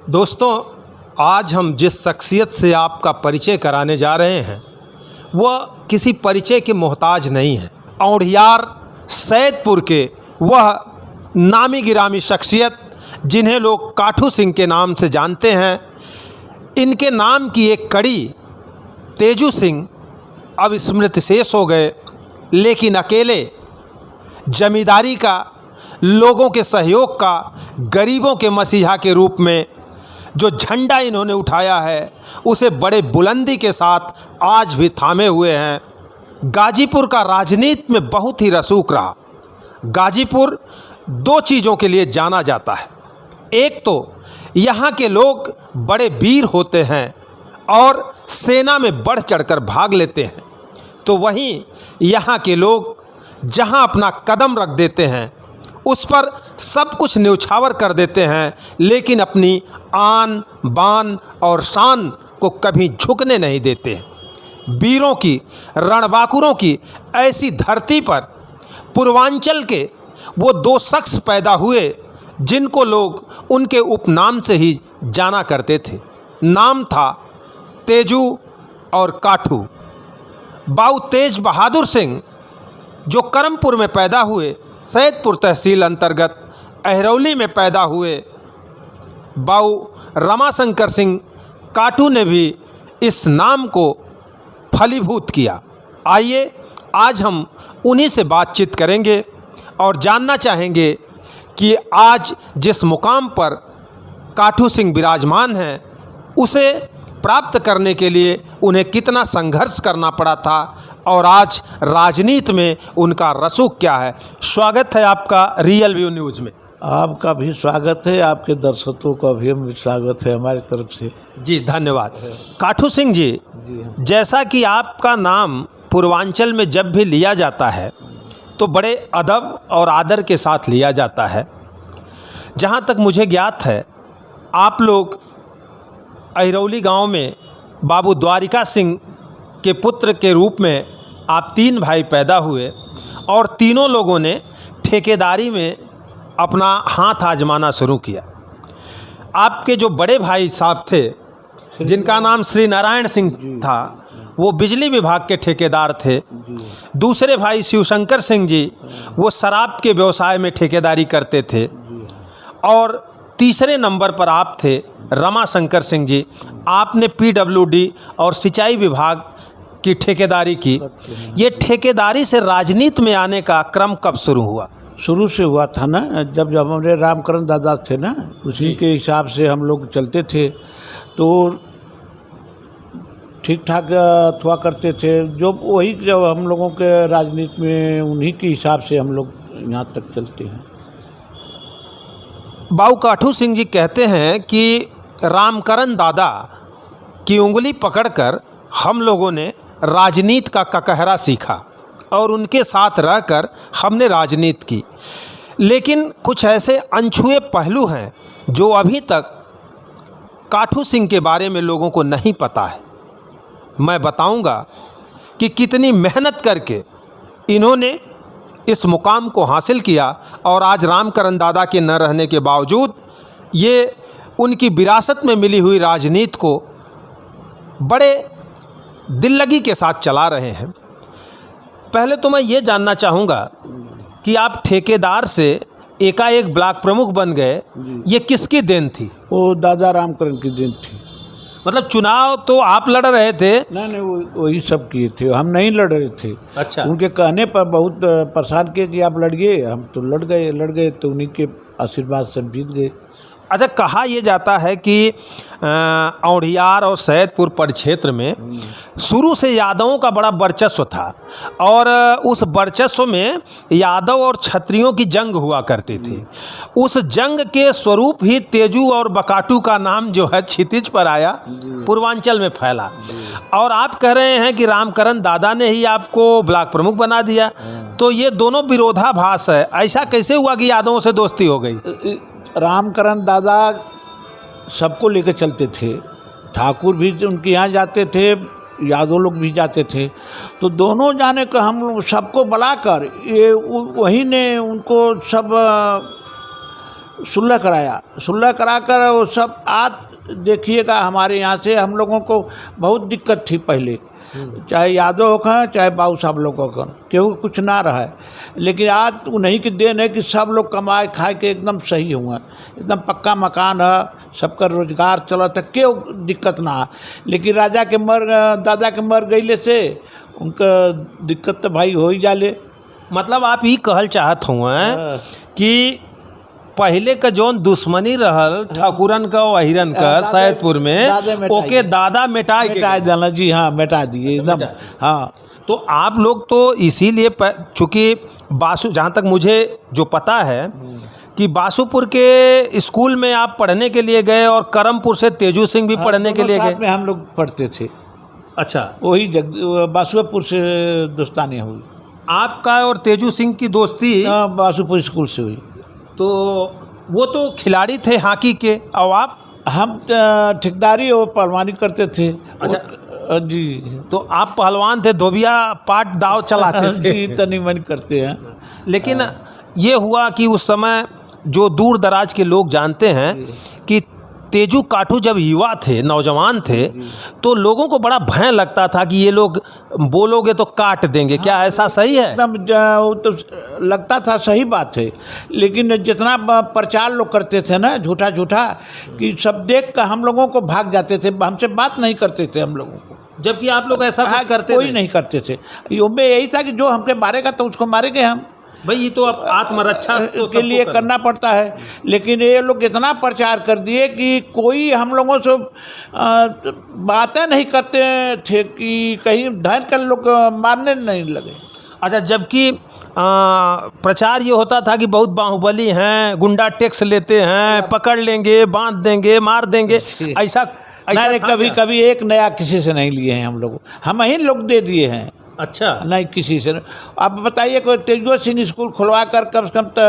दोस्तों, आज हम जिस शख्सियत से आपका परिचय कराने जा रहे हैं वह किसी परिचय के मोहताज नहीं है। औंढियार सैदपुर के वह नामी गिरामी शख्सियत जिन्हें लोग काठू सिंह के नाम से जानते हैं। इनके नाम की एक कड़ी तेजू सिंह अब स्मृति शेष हो गए, लेकिन अकेले जमींदारी का, लोगों के सहयोग का, गरीबों के मसीहा के रूप में जो झंडा इन्होंने उठाया है उसे बड़े बुलंदी के साथ आज भी थामे हुए हैं। गाजीपुर का राजनीति में बहुत ही रसूख रहा। गाजीपुर दो चीज़ों के लिए जाना जाता है। एक तो यहाँ के लोग बड़े वीर होते हैं और सेना में बढ़ चढ़कर भाग लेते हैं, तो वहीं यहाँ के लोग जहाँ अपना कदम रख देते हैं उस पर सब कुछ न्यौछावर कर देते हैं, लेकिन अपनी आन बान और शान को कभी झुकने नहीं देते। वीरों की, रणबांकुरों की ऐसी धरती पर पूर्वांचल के वो दो शख्स पैदा हुए जिनको लोग उनके उपनाम से ही जाना करते थे। नाम था तेजू और काठू। बाऊ तेज बहादुर सिंह जो करमपुर में पैदा हुए, सैदपुर तहसील अंतर्गत अहरौली में पैदा हुए। बाऊ रमाशंकर सिंह काटू ने भी इस नाम को फलीभूत किया। आइए आज हम उन्हीं से बातचीत करेंगे और जानना चाहेंगे कि आज जिस मुकाम पर काठू सिंह विराजमान हैं उसे प्राप्त करने के लिए उन्हें कितना संघर्ष करना पड़ा था और आज राजनीति में उनका रसूख क्या है। स्वागत है आपका रियल व्यू न्यूज़ में। आपका भी स्वागत है, आपके दर्शकों का भी स्वागत है हमारी तरफ से। जी धन्यवाद। काठू सिंह जी, जैसा कि आपका नाम पूर्वांचल में जब भी लिया जाता है तो बड़े अदब और आदर के साथ लिया जाता है। जहाँ तक मुझे ज्ञात है, आप लोग अहरौली गांव में बाबू द्वारिका सिंह के पुत्र के रूप में आप तीन भाई पैदा हुए और तीनों लोगों ने ठेकेदारी में अपना हाथ आजमाना शुरू किया। आपके जो बड़े भाई साहब थे जिनका नाम श्री नारायण सिंह था, वो बिजली विभाग के ठेकेदार थे। दूसरे भाई शिवशंकर सिंह जी वो शराब के व्यवसाय में ठेकेदारी करते थे और तीसरे नंबर पर आप थे रमाशंकर सिंह जी। आपने पीडब्ल्यूडी और सिंचाई विभाग की ठेकेदारी की। ये ठेकेदारी से राजनीति में आने का क्रम कब शुरू हुआ? शुरू से हुआ था ना, जब हमारे रामकरण दादा थे ना, उसी के हिसाब से हम लोग चलते थे तो ठीक ठाक हुआ करते थे। जो वही जब हम लोगों के राजनीति में उन्हीं के हिसाब से हम लोग यहाँ तक चलते हैं। बाऊ काठू सिंह जी कहते हैं कि रामकरण दादा की उंगली पकड़कर हम लोगों ने राजनीति का ककहरा सीखा और उनके साथ रहकर हमने राजनीति की। लेकिन कुछ ऐसे अनछुए पहलू हैं जो अभी तक काठू सिंह के बारे में लोगों को नहीं पता है। मैं बताऊंगा कि कितनी मेहनत करके इन्होंने इस मुकाम को हासिल किया और आज रामकरण दादा के न रहने के बावजूद ये उनकी विरासत में मिली हुई राजनीति को बड़े दिल्लगी के साथ चला रहे हैं। पहले तो मैं ये जानना चाहूँगा कि आप ठेकेदार से एकाएक ब्लॉक प्रमुख बन गए, ये किसकी देन थी? वो दादा रामकरण की देन थी। मतलब चुनाव तो आप लड़ रहे थे? नहीं, वही सब किए थे, हम नहीं लड़ रहे थे। अच्छा। उनके कहने पर बहुत परेशान किए कि आप लड़िए, हम तो लड़ गए तो उन्हीं के आशीर्वाद से जीत गए। अच्छा, कहा यह जाता है कि औंढियार और सैदपुर परिक्षेत्र में शुरू से यादवों का बड़ा वर्चस्व था और उस वर्चस्व में यादव और क्षत्रियों की जंग हुआ करती थी। उस जंग के स्वरूप ही तेजू और बकाटू का नाम जो है क्षितिज पर आया, पूर्वांचल में फैला। और आप कह रहे हैं कि रामकरण दादा ने ही आपको ब्लॉक प्रमुख बना दिया, तो ये दोनों विरोधाभास है। ऐसा कैसे हुआ कि यादवों से दोस्ती हो गई? रामकरण दादा सबको लेकर चलते थे, ठाकुर भी उनके यहाँ जाते थे, यादव लोग भी जाते थे, तो दोनों जाने का हम लोग सबको बुलाकर ये वही ने उनको सब सुलह कराया। सुलह कराकर वो सब आज देखिएगा हमारे यहाँ से हम लोगों को बहुत दिक्कत थी पहले, चाहे यादव हो खां चाहे बाबू साहब लोग हो खां, केहू कुछ ना रहा है। लेकिन आज उन्हीं की देन है कि सब लोग कमाए खाए के एकदम सही हुआ, एकदम पक्का मकान है, सबका रोजगार चला था, केहू दिक्कत ना है। लेकिन दादा के मर गईले से उनका दिक्कत तो भाई हो ही जाले। मतलब आप ये कहल चाहत हुए कि पहले का जौन दुश्मनी रहल ठाकुरन का और अहिरन का सैदपुर में ओके दादा मिटा देना। जी हाँ, मिटा दिए एकदम। हाँ, तो आप लोग तो इसीलिए चूँकि जहाँ तक मुझे जो पता है कि बासुपुर के स्कूल में आप पढ़ने के लिए गए और करमपुर से तेजू सिंह भी पढ़ने के लिए गए। में हम लोग पढ़ते थे। अच्छा, वही बासुपुर से दोस्तानी हुई आपका और तेजू सिंह की दोस्ती बासुपुर स्कूल से हुई। तो वो तो खिलाड़ी थे हॉकी के, और आप? हम ठेकेदारी और पहलवानी करते थे। अच्छा जी, तो आप पहलवान थे, धोबिया पाट दाव चलाते थे। जी, तनी मन करते हैं। लेकिन ये हुआ कि उस समय जो दूर दराज के लोग जानते हैं कि तेजू काठू जब युवा थे, नौजवान थे, तो लोगों को बड़ा भय लगता था कि ये लोग बोलोगे तो काट देंगे। क्या ऐसा सही है? एकदम तो लगता था, सही बात है। लेकिन जितना प्रचार लोग करते थे ना झूठा झूठा, कि सब देख कर हम लोगों को भाग जाते थे, हमसे बात नहीं करते थे हम लोगों को। जबकि आप लोग ऐसा कुछ करते कोई नहीं करते थे। में यही था कि जो हमके मारेगा तो उसको मारेंगे हम। भाई ये तो अब आत्मरक्षा के लिए करना पड़ता है। लेकिन ये लोग इतना प्रचार कर दिए कि कोई हम लोगों से बातें नहीं करते थे कि कहीं धैर्य कर लोग मारने नहीं लगे। अच्छा, जबकि प्रचार ये होता था कि बहुत बाहुबली हैं, गुंडा टैक्स लेते हैं, पकड़ लेंगे, बांध देंगे, मार देंगे, ऐसा नहीं, कभी एक नया किसी से नहीं लिए हैं हम लोग, हम ही लोग दे दिए हैं। अच्छा, नहीं किसी से। आप बताइए कोई तेजू सिंह स्कूल खुलवा कर कम से कम तो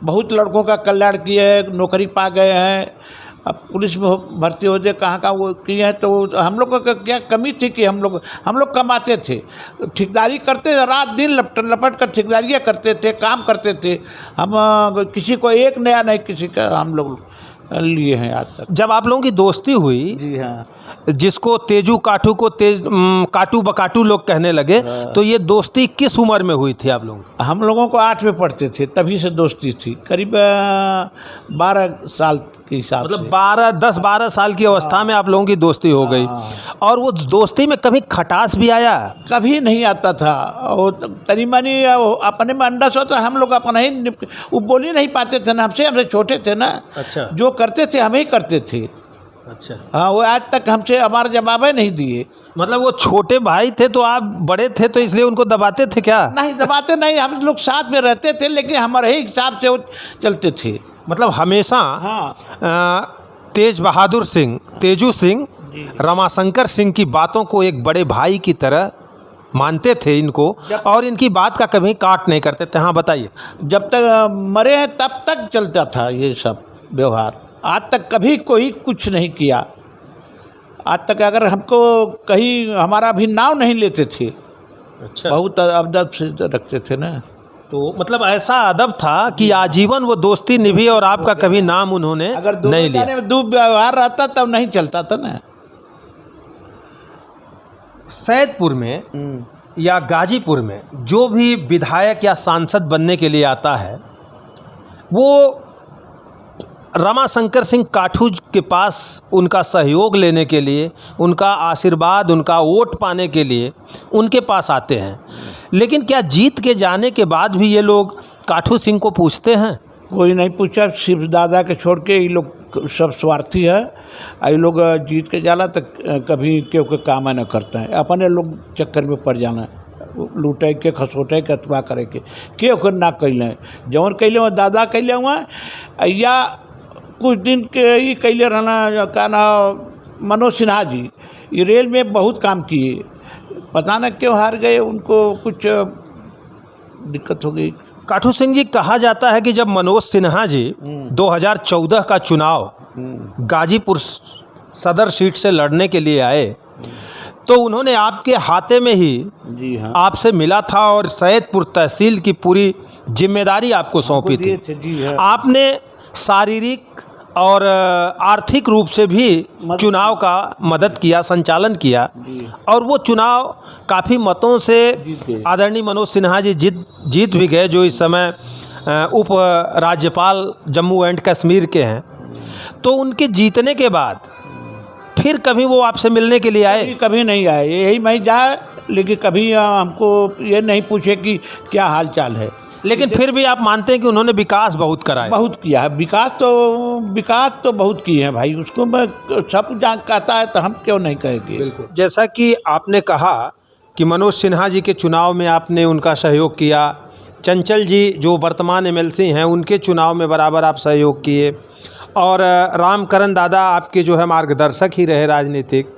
बहुत लड़कों का कल्याण किए हैं, नौकरी पा गए हैं, अब पुलिस में भर्ती हो जाए, कहाँ वो किए हैं। तो हम लोग का क्या कमी थी कि हम लोग कमाते थे, ठेकेदारी करते, रात दिन लपट कर ठेकेदारियाँ करते थे, काम करते थे। हम किसी को एक नया नहीं किसी का हम लोग लिए हैं आज तक। जब आप लोगों की दोस्ती हुई, जी हाँ, जिसको तेजू काठू को काटू बकाटू लोग कहने लगे, तो ये दोस्ती किस उम्र में हुई थी आप लोगों? हम लोगों को 8 में पढ़ते थे, तभी से दोस्ती थी, करीब 12 साल के हिसाब से। मतलब 10-12 साल की अवस्था में आप लोगों की दोस्ती हो गई। और वो दोस्ती में कभी खटास भी आया? कभी नहीं आता था। और तनी मनी अपने में अंडा सोता, हम लोग अपना ही वो बोल ही नहीं पाते थे ना, हमसे छोटे थे ना। अच्छा, जो करते थे हम ही करते थे। अच्छा, हाँ, वो आज तक हमसे हमारा जवाब नहीं दिए। मतलब वो छोटे भाई थे तो आप बड़े थे, तो इसलिए उनको दबाते थे क्या? नहीं दबाते नहीं, हम लोग साथ में रहते थे, लेकिन हमारे ही हिसाब से वो चलते थे। मतलब हमेशा हाँ, तेज बहादुर सिंह, तेजू सिंह, रमाशंकर सिंह की बातों को एक बड़े भाई की तरह मानते थे इनको, और इनकी बात का कभी काट नहीं करते थे। हाँ, बताइए। जब तक मरे हैं तब तक चलता था ये सब व्यवहार। आज तक कभी कोई कुछ नहीं किया। आज तक अगर हमको कहीं हमारा भी नाम नहीं लेते थे। अच्छा, बहुत अदब से रखते थे ना। तो मतलब ऐसा अदब था कि आजीवन वो दोस्ती निभी और आपका कभी नाम उन्होंने अगर नहीं लिया। में दो व्यवहार रहता तब नहीं चलता था ना। सैदपुर में या गाजीपुर में जो भी विधायक या सांसद बनने के लिए आता है, वो रमाशंकर सिंह काठू के पास उनका सहयोग लेने के लिए, उनका आशीर्वाद, उनका वोट पाने के लिए उनके पास आते हैं। लेकिन क्या जीत के जाने के बाद भी ये लोग काठू सिंह को पूछते हैं? कोई नहीं पूछा, सिर्फ दादा के छोड़ के ये लोग सब स्वार्थी है। ये लोग जीत के जाला तक कभी क्यों के काम न करते हैं, अपने लोग चक्कर में पड़ जाना, लूटे के खसोटे के अथवा करे के क्यों कर ना कैले। जौन कैले हुआ दादा कैले हुआ, या कुछ दिन के ही कैले रहना का ना मनोज सिन्हा जी, ये रेल में बहुत काम किए, पता न क्यों हार गए, उनको कुछ दिक्कत हो गई। काठू सिंह जी, कहा जाता है कि जब मनोज सिन्हा जी 2014 का चुनाव गाजीपुर सदर सीट से लड़ने के लिए आए, तो उन्होंने आपके हाथे में ही जी हाँ, आपसे मिला था और सैदपुर तहसील की पूरी जिम्मेदारी आपको सौंपी थी। जी हाँ। आपने शारीरिक और आर्थिक रूप से भी चुनाव का मदद किया, संचालन किया और वो चुनाव काफ़ी मतों से आदरणीय मनोज सिन्हा जी जीत भी गए, जो इस समय उप राज्यपाल जम्मू एंड कश्मीर के हैं। तो उनके जीतने के बाद फिर कभी वो आपसे मिलने के लिए आए? कभी नहीं आए, यही मैं जाए, लेकिन कभी हमको ये नहीं पूछे कि क्या हाल चाल है। लेकिन फिर भी आप मानते हैं कि उन्होंने विकास बहुत करा है? बहुत किया है, विकास तो बहुत किए हैं भाई, उसको मैं सब जान कहता है तो हम क्यों नहीं कहेंगे। बिल्कुल। जैसा कि आपने कहा कि मनोज सिन्हा जी के चुनाव में आपने उनका सहयोग किया, चंचल जी जो वर्तमान एमएलसी हैं उनके चुनाव में बराबर आप सहयोग किए और रामकरण दादा आपके जो है मार्गदर्शक ही रहे राजनीतिक।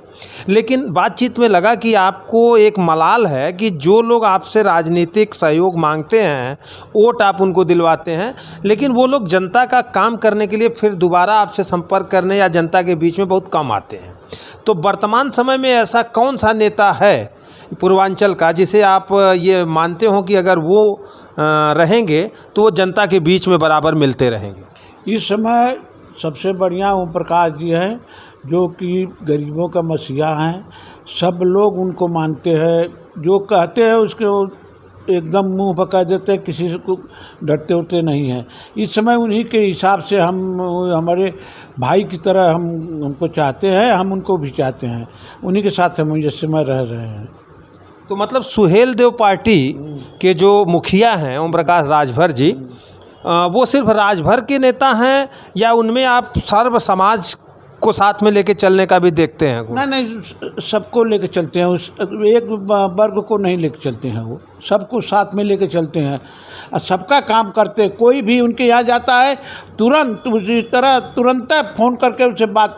लेकिन बातचीत में लगा कि आपको एक मलाल है कि जो लोग आपसे राजनीतिक सहयोग मांगते हैं, वोट आप उनको दिलवाते हैं, लेकिन वो लोग जनता का काम करने के लिए फिर दोबारा आपसे संपर्क करने या जनता के बीच में बहुत कम आते हैं। तो वर्तमान समय में ऐसा कौन सा नेता है पूर्वांचल का जिसे आप ये मानते हो कि अगर वो रहेंगे तो वो जनता के बीच में बराबर मिलते रहेंगे? इस समय सबसे बढ़िया ओम प्रकाश जी हैं, जो कि गरीबों का मसीहा हैं। सब लोग उनको मानते हैं, जो कहते हैं उसके वो एकदम मुंह पर कह देते हैं, किसी से को डरते उरते नहीं हैं। इस समय उन्हीं के हिसाब से हम हमारे भाई की तरह हम उनको चाहते हैं, हम उनको भी चाहते हैं, उन्हीं के साथ हम जिस समय रह रहे हैं। तो मतलब सुहेल देव पार्टी के जो मुखिया हैं ओम प्रकाश राजभर जी, वो सिर्फ राजभर के नेता हैं या उनमें आप सर्व समाज को साथ में लेके चलने का भी देखते हैं? नहीं, सबको लेके चलते हैं, उस एक वर्ग को नहीं लेके चलते हैं, वो सबको साथ में लेके चलते हैं और सबका काम करते हैं। कोई भी उनके यहाँ जाता है तुरंत उसी तरह तुरंत फ़ोन करके उससे बात,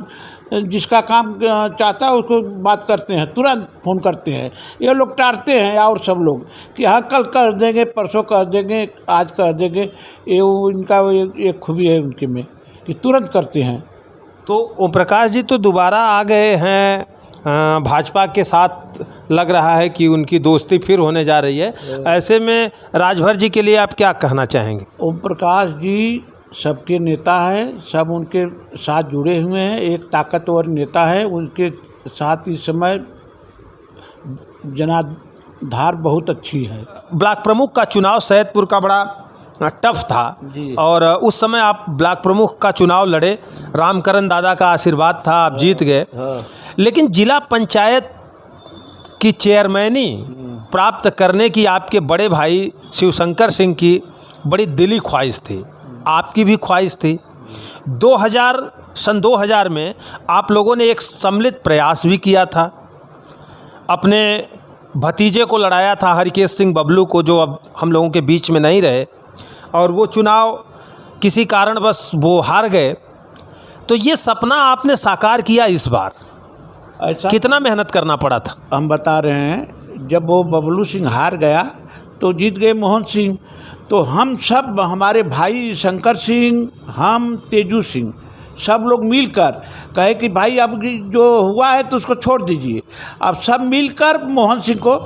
जिसका काम चाहता है उसको बात करते हैं, तुरंत फ़ोन करते हैं। ये लोग टारते हैं और सब लोग कि हाँ कल कर देंगे, परसों कर देंगे, आज कर देंगे। ये इनका एक खूबी है उनके में कि तुरंत करते हैं। तो ओम प्रकाश जी तो दोबारा आ गए हैं भाजपा के साथ, लग रहा है कि उनकी दोस्ती फिर होने जा रही है। ऐसे में राजभर जी के लिए आप क्या कहना चाहेंगे? ओम प्रकाश जी सबके नेता हैं, सब उनके साथ जुड़े हुए हैं, एक ताकतवर नेता है। उनके साथ इस समय जनाधार बहुत अच्छी है। ब्लॉक प्रमुख का चुनाव सैदपुर का बड़ा टफ था और उस समय आप ब्लॉक प्रमुख का चुनाव लड़े, रामकरण दादा का आशीर्वाद था, आप जीत गए। लेकिन जिला पंचायत की चेयरमैनी प्राप्त करने की आपके बड़े भाई शिवशंकर सिंह की बड़ी दिली ख्वाहिश थी, आपकी भी ख्वाहिश थी। सन 2000 में आप लोगों ने एक सम्मिलित प्रयास भी किया था, अपने भतीजे को लड़ाया था हरकेश सिंह बबलू को, जो अब हम लोगों के बीच में नहीं रहे, और वो चुनाव किसी कारणवश वो हार गए। तो ये सपना आपने साकार किया इस बार, ऐसा कितना मेहनत करना पड़ा था? हम बता रहे हैं, जब वो बबलू सिंह हार गया तो जीत गए मोहन सिंह। तो हम सब, हमारे भाई शंकर सिंह, हम तेजू सिंह, सब लोग मिलकर कहे कि भाई अब जो हुआ है तो उसको छोड़ दीजिए। अब सब मिलकर मोहन सिंह को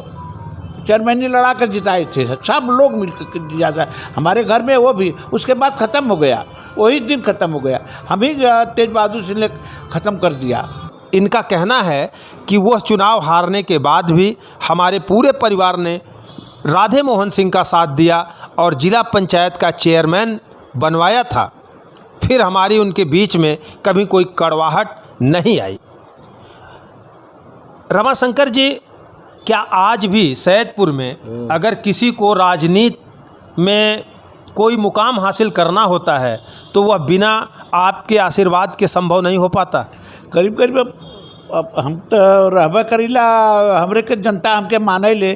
चेयरमैनी लड़ा कर जिताए थे, सब लोग मिलकर जिताया। हमारे घर में वो भी उसके बाद ख़त्म हो गया, वही दिन ख़त्म हो गया, हम ही तेज बहादुर सिंह ने ख़त्म कर दिया। इनका कहना है कि वो चुनाव हारने के बाद भी हमारे पूरे परिवार ने राधे मोहन सिंह का साथ दिया और जिला पंचायत का चेयरमैन बनवाया था, फिर हमारी उनके बीच में कभी कोई कड़वाहट नहीं आई। रमाशंकर जी, क्या आज भी सैदपुर में अगर किसी को राजनीति में कोई मुकाम हासिल करना होता है तो वह बिना आपके आशीर्वाद के संभव नहीं हो पाता? करीब करीब अब हम तो रहबा करीला, हमरे के जनता हमके माने ले,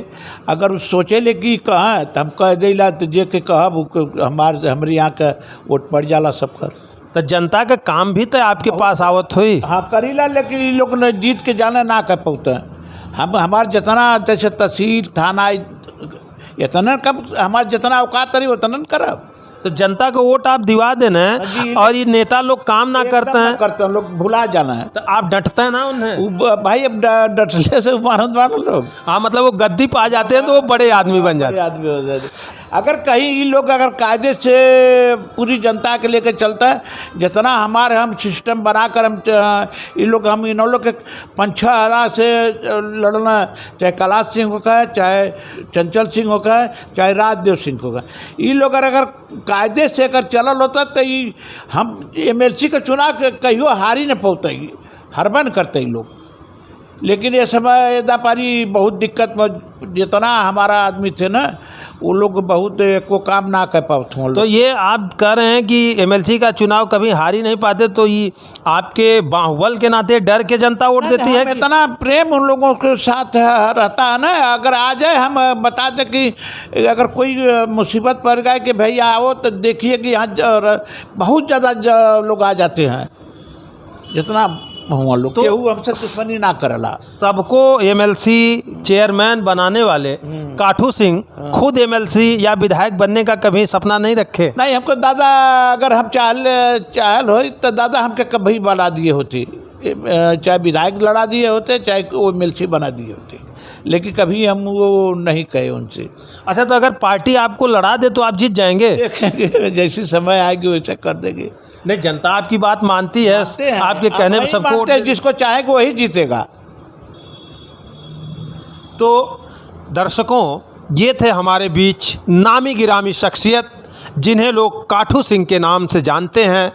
अगर सोचे ले कि कहाँ तो हम कह देला, तो जे के कहब हमारे यहाँ का वोट पड़ जाला सब कर। तो जनता का काम भी तो आपके पास आवत हुई? हाँ करीला, लेकिन ये लोग ने जीत के जाना ना कर पाते। हम हमारे जितना जैसे तहसील थाना इतना कब हमारे जितना औकात रही उतना करब। तो जनता को वोट आप दिवा देना है और ये नेता लोग काम ना करते हैं, लोग भुला जाना है, तो आप डटते हैं ना उन्हें? भाई अब डटले से मानो लोग। हाँ, मतलब वो गद्दी पे आ जाते हैं तो वो बड़े आदमी बन जाते हैं। आदमी हो जाते। अगर कहीं ये लोग अगर कायदे से पूरी जनता के लेकर चलता है, जितना हमारे हम सिस्टम बनाकर हम ये लोग हम इन लोग के पंछा हरा से लड़ना, चाहे कैलाश सिंह होगा, चाहे चंचल सिंह होगा, चाहे राजदेव सिंह होगा, ये लोग अगर कायदे से अगर चलल होता तो ये हम MLC का चुनाव कहियो हारी न पौते, हरबन करते ही लोग। लेकिन ये समय दापारी बहुत दिक्कत में जितना हमारा आदमी थे ना, वो लोग बहुत को काम ना कर पाते। तो ये आप कह रहे हैं कि MLC का चुनाव कभी हार ही नहीं पाते, तो ये आपके बाहुबल के नाते डर के जनता वोट देती है? इतना प्रेम उन लोगों के साथ रहता है ना, अगर आ जाए हम बता दें कि अगर कोई मुसीबत पड़ गए कि भैया आओ, तो देखिए कि यहाँ बहुत ज़्यादा लोग आ जाते हैं, जितना लोग तो केहू हमसे दुश्मनी ना करला। सबको MLC चेयरमैन बनाने वाले काठू सिंह खुद MLC या विधायक बनने का कभी सपना नहीं रखे? नहीं, हमको दादा अगर हम चाहल हो तो दादा हमके कभी बना दिए होते, चाहे विधायक लड़ा दिए होते, चाहे वो MLC बना दिए होते, लेकिन कभी हम वो नहीं कहे उनसे। अच्छा, तो अगर पार्टी आपको लड़ा दे तो आप जीत जाएंगे? देखेंगे, जैसी समय आएगी वैसे कर देंगे। नहीं, जनता आपकी बात मानती है, आपके कहने पर सबको, जिसको चाहेगा वही जीतेगा। तो दर्शकों, ये थे हमारे बीच नामी गिरामी शख्सियत जिन्हें लोग काठू सिंह के नाम से जानते हैं।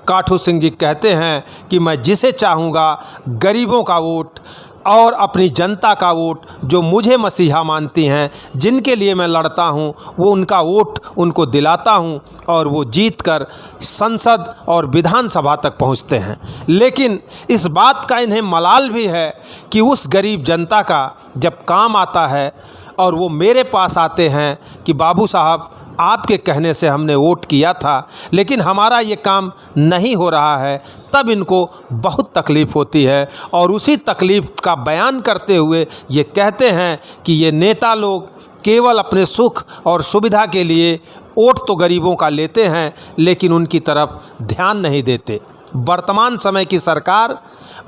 काठू सिंह जी कहते हैं कि मैं जिसे चाहूँगा गरीबों का वोट और अपनी जनता का वोट, जो मुझे मसीहा मानती हैं, जिनके लिए मैं लड़ता हूं, वो उनका वोट उनको दिलाता हूं और वो जीतकर संसद और विधानसभा तक पहुंचते हैं। लेकिन इस बात का इन्हें मलाल भी है कि उस गरीब जनता का जब काम आता है और वो मेरे पास आते हैं कि बाबू साहब आपके कहने से हमने वोट किया था, लेकिन हमारा ये काम नहीं हो रहा है, तब इनको बहुत तकलीफ़ होती है। और उसी तकलीफ़ का बयान करते हुए ये कहते हैं कि ये नेता लोग केवल अपने सुख और सुविधा के लिए वोट तो गरीबों का लेते हैं, लेकिन उनकी तरफ ध्यान नहीं देते। वर्तमान समय की सरकार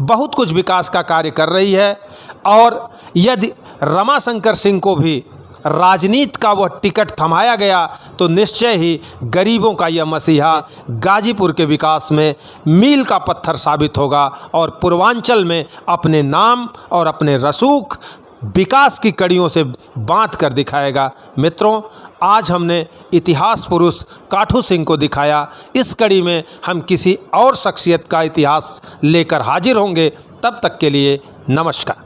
बहुत कुछ विकास का कार्य कर रही है, और यदि रमाशंकर सिंह को भी राजनीति का वह टिकट थमाया गया तो निश्चय ही गरीबों का यह मसीहा गाजीपुर के विकास में मील का पत्थर साबित होगा और पूर्वांचल में अपने नाम और अपने रसूख विकास की कड़ियों से बांध कर दिखाएगा। मित्रों, आज हमने इतिहास पुरुष काठू सिंह को दिखाया। इस कड़ी में हम किसी और शख्सियत का इतिहास लेकर हाजिर होंगे। तब तक के लिए नमस्कार।